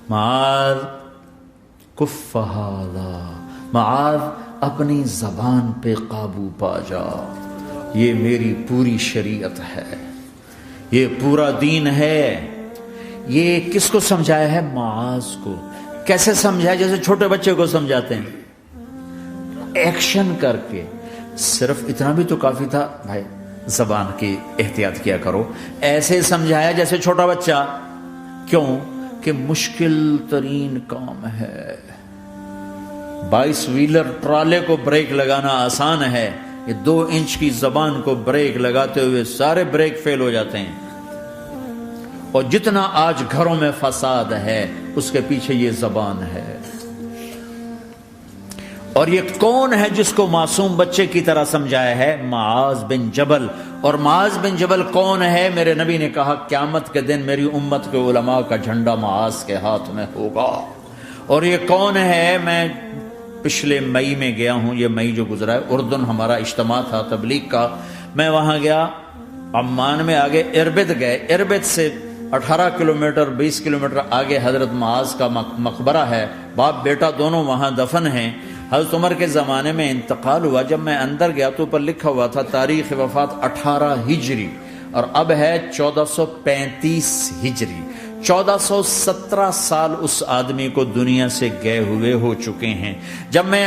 معاذ کف ھذا، معاذ اپنی زبان پہ قابو پا جا، یہ میری پوری شریعت ہے، یہ پورا دین ہے۔ یہ کس کو سمجھایا ہے؟ معاذ کو۔ کیسے سمجھایا؟ جیسے چھوٹے بچے کو سمجھاتے ہیں، ایکشن کر کے۔ صرف اتنا بھی تو کافی تھا، بھائی زبان کی احتیاط کیا کرو، ایسے سمجھایا جیسے چھوٹا بچہ۔ کیوں؟ کہ مشکل ترین کام ہے۔ 22 ویلر ٹرالے کو بریک لگانا آسان ہے، یہ 2 انچ کی زبان کو بریک لگاتے ہوئے سارے بریک فیل ہو جاتے ہیں۔ اور جتنا آج گھروں میں فساد ہے اس کے پیچھے یہ زبان ہے۔ اور یہ کون ہے جس کو معصوم بچے کی طرح سمجھایا ہے؟ معاذ بن جبل۔ اور معاذ بن جبل کون ہے؟ میرے نبی نے کہا قیامت کے دن میری امت کے علماء کا جھنڈا معاذ کے ہاتھ میں ہوگا۔ اور یہ کون ہے؟ میں پچھلے مئی میں گیا ہوں، یہ مئی جو گزرا ہے، اردن ہمارا اجتماع تھا تبلیغ کا، میں وہاں گیا، عمان میں آگے اربد گئے، اربد سے 18 کلومیٹر 20 کلومیٹر آگے حضرت معاذ کا مقبرہ ہے، باپ بیٹا دونوں وہاں دفن ہیں۔ حضرت عمر کے زمانے میں انتقال ہوا، جب میں اندر گیا تو اوپر لکھا ہوا تھا تاریخ وفات 18 ہجری، اور اب ہے 1435 ہجری۔ 1417 سال اس آدمی کو دنیا سے گئے ہوئے ہو چکے ہیں۔ جب میں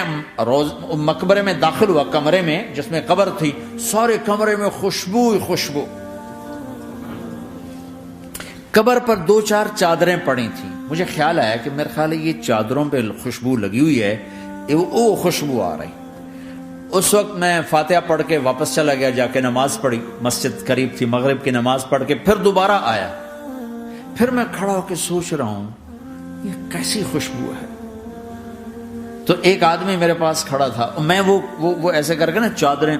مقبرے میں داخل ہوا، کمرے میں جس میں قبر تھی، سارے کمرے میں خوشبو ہی خوشبو۔ قبر پر 2-4 چادریں پڑی تھیں، مجھے خیال آیا کہ میرے خیال ہے یہ چادروں پہ خوشبو لگی ہوئی ہے، وہ خوشبو آ رہی۔ اس وقت میں فاتحہ پڑھ کے واپس چلا گیا، جا کے نماز پڑھی، مسجد قریب تھی، مغرب کی نماز پڑھ کے پھر دوبارہ آیا۔ پھر میں کھڑا ہو کے سوچ رہا ہوں یہ کیسی خوشبو ہے۔ تو ایک آدمی میرے پاس کھڑا تھا، میں وہ ایسے کر کے نا چادریں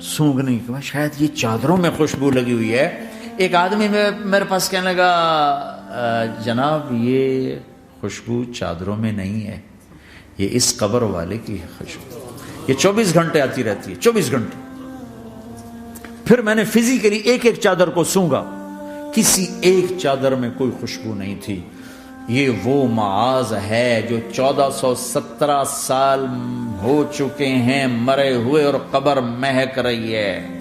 سونگنے کی، شاید یہ چادروں میں خوشبو لگی ہوئی ہے۔ ایک آدمی میرے پاس کہنے لگا جناب یہ خوشبو چادروں میں نہیں ہے، یہ اس قبر والے کی خوشبو، یہ 24 گھنٹے آتی رہتی ہے، 24 گھنٹے۔ پھر میں نے فزیکلی ایک ایک چادر کو سونگا، کسی ایک چادر میں کوئی خوشبو نہیں تھی۔ یہ وہ معاذ ہے جو 1417 سال ہو چکے ہیں مرے ہوئے اور قبر مہک رہی ہے۔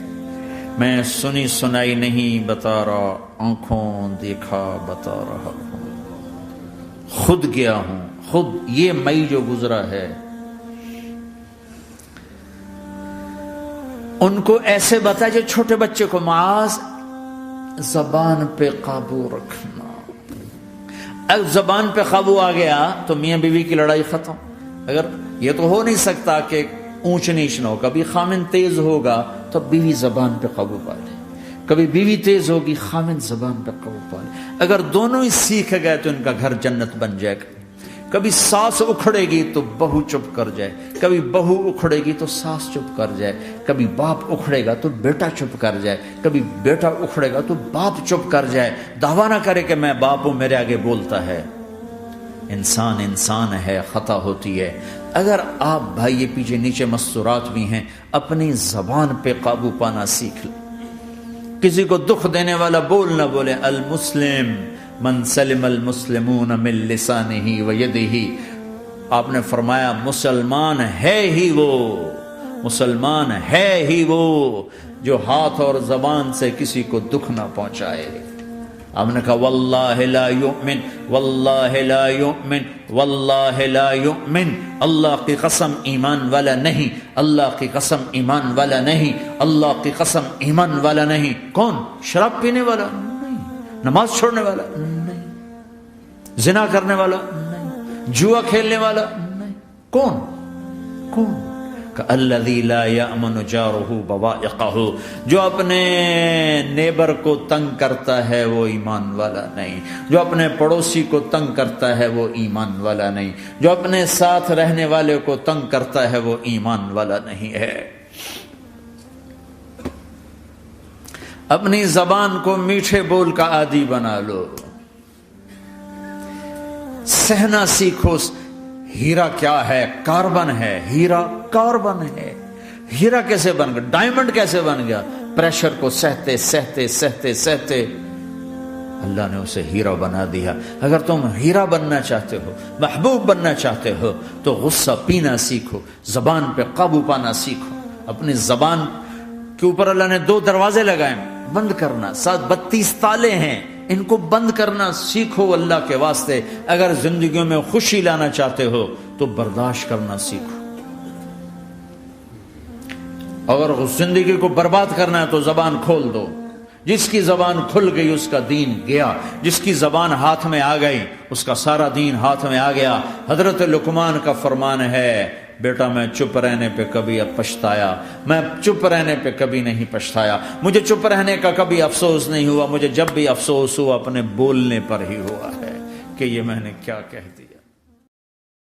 میں سنی سنائی نہیں بتا رہا، آنکھوں دیکھا بتا رہا ہوں، خود گیا ہوں، خود یہ مئی جو گزرا ہے۔ ان کو ایسے بتا جو چھوٹے بچے کو، معاذ زبان پہ قابو رکھنا۔ اگر زبان پہ قابو آ گیا تو میاں بیوی کی لڑائی ختم۔ اگر یہ تو ہو نہیں سکتا کہ اونچ نیچ نہ ہو، کبھی خامن تیز ہوگا تو بیوی زبان پہ قابو پا لے، کبھی بیوی تیز ہوگی خامن زبان پہ قابو پا لے۔ اگر دونوں ہی سیکھ گئے تو ان کا گھر جنت بن جائے گا۔ کبھی ساس اکھڑے گی تو بہو چپ کر جائے، کبھی بہو اکھڑے گی تو ساس چپ کر جائے، کبھی باپ اکھڑے گا تو بیٹا چپ کر جائے، کبھی بیٹا اکھڑے گا تو باپ چپ کر جائے، دعویٰ نہ کرے کہ میں باپ ہوں میرے آگے بولتا ہے۔ انسان انسان ہے، خطا ہوتی ہے۔ اگر آپ بھائی یہ پیچھے نیچے مستورات بھی ہیں، اپنی زبان پہ قابو پانا سیکھ لیں۔ کسی کو دکھ دینے والا بول نہ بولے۔ المسلم من سلم المسلمون من لسانہ ویدہ، آپ نے فرمایا مسلمان ہے ہی وہ، مسلمان ہے ہی وہ جو ہاتھ اور زبان سے کسی کو دکھ نہ پہنچائے۔ آپ نے کہا واللہ لا یؤمن، واللہ لا یؤمن، واللہ لا یؤمن، اللہ کی قسم ایمان والا نہیں، اللہ کی قسم ایمان والا نہیں، اللہ کی قسم ایمان والا نہیں۔ کون؟ شراب پینے والا نہیں، نماز چھوڑنے والا نہیں، زنا کرنے والا نہیں، جوا کھیلنے والا نہیں۔ کون؟ کون؟ الذی لا یأمن جارہ بوائقہ، جو اپنے نیبر کو تنگ کرتا ہے وہ ایمان والا نہیں، جو اپنے پڑوسی کو تنگ کرتا ہے وہ ایمان والا نہیں، جو اپنے ساتھ رہنے والے کو تنگ کرتا ہے وہ ایمان والا نہیں ہے۔ اپنی زبان کو میٹھے بول کا عادی بنا لو، سہنا سیکھو۔ ہیرا کیا ہے؟ کاربن ہے، ہیرا کاربن ہے۔ ہیرا کیسے بن گیا؟ ڈائمنڈ کیسے بن گیا؟ پریشر کو سہتے سہتے سہتے سہتے اللہ نے اسے ہیرا بنا دیا۔ اگر تم ہیرا بننا چاہتے ہو، محبوب بننا چاہتے ہو، تو غصہ پینا سیکھو، زبان پہ قابو پانا سیکھو۔ اپنی زبان کے اوپر اللہ نے 2 دروازے لگائے، بند کرنا، 32 تالے ہیں، ان کو بند کرنا سیکھو اللہ کے واسطے۔ اگر زندگیوں میں خوشی لانا چاہتے ہو تو برداشت کرنا سیکھو۔ اگر زندگی کو برباد کرنا ہے تو زبان کھول دو۔ جس کی زبان کھل گئی اس کا دین گیا، جس کی زبان ہاتھ میں آ گئی اس کا سارا دین ہاتھ میں آ گیا۔ حضرت لقمان کا فرمان ہے، بیٹا میں چپ رہنے پہ کبھی پچھتایا، میں چپ رہنے پہ کبھی نہیں پچھتایا، مجھے چپ رہنے کا کبھی افسوس نہیں ہوا، مجھے جب بھی افسوس ہوا اپنے بولنے پر ہی ہوا ہے کہ یہ میں نے کیا کہہ دیا۔